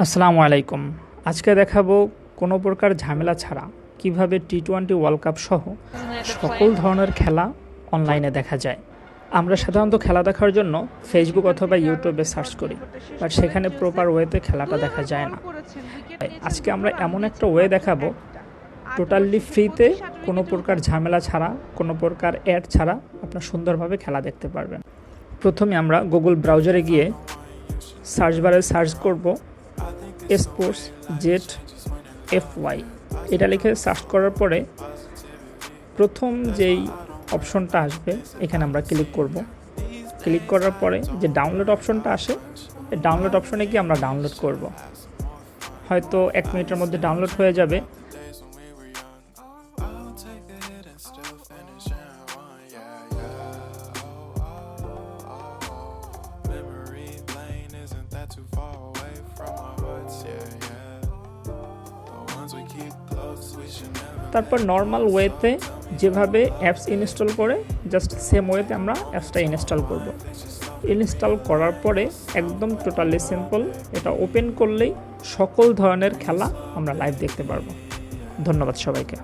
আসসালামু আলাইকুম। আজকে দেখাবো কোনো প্রকার ঝামেলা ছাড়া কিভাবে টি-20 ওয়ার্ল্ড কাপ সহ সকল ধরনের খেলা অনলাইনে দেখা যায়। আমরা সাধারণত খেলা দেখার জন্য ফেসবুক অথবা ইউটিউবে সার্চ করি, বাট সেখানে প্রপার ওয়েতে খেলাটা দেখা যায় না। আজকে আমরা এমন একটা ওয়ে দেখাবো টোটালি ফ্রিতে, কোনো প্রকার ঝামেলা ছাড়া, কোনো প্রকার অ্যাড ছাড়া আপনার সুন্দরভাবে খেলা দেখতে পারবেন। প্রথমে আমরা গুগল ব্রাউজারে গিয়ে সার্চ বারে সার্চ করব স্পোর্টস জেট FY। এটা লিখে সার্চ করার পরে প্রথম যেই অপশনটা আসবে এখানে আমরা ক্লিক করব। ক্লিক করার পরে যে ডাউনলোড অপশনটা আসে, এই ডাউনলোড অপশনে গিয়ে আমরা ডাউনলোড করব। হয়তো 1 মিনিটের মধ্যে ডাউনলোড হয়ে যাবে। তারপর নর্মাল ওয়েতে যেভাবে অ্যাপস ইনস্টল করে জাস্ট সেম ওয়েতে আমরা অ্যাপসটা ইনস্টল করব। ইনস্টল করার পরে একদম টোটালি সিম্পল, এটা ওপেন করলেই সকল ধরনের খেলা আমরা লাইভ দেখতে পারবো। ধন্যবাদ সবাইকে।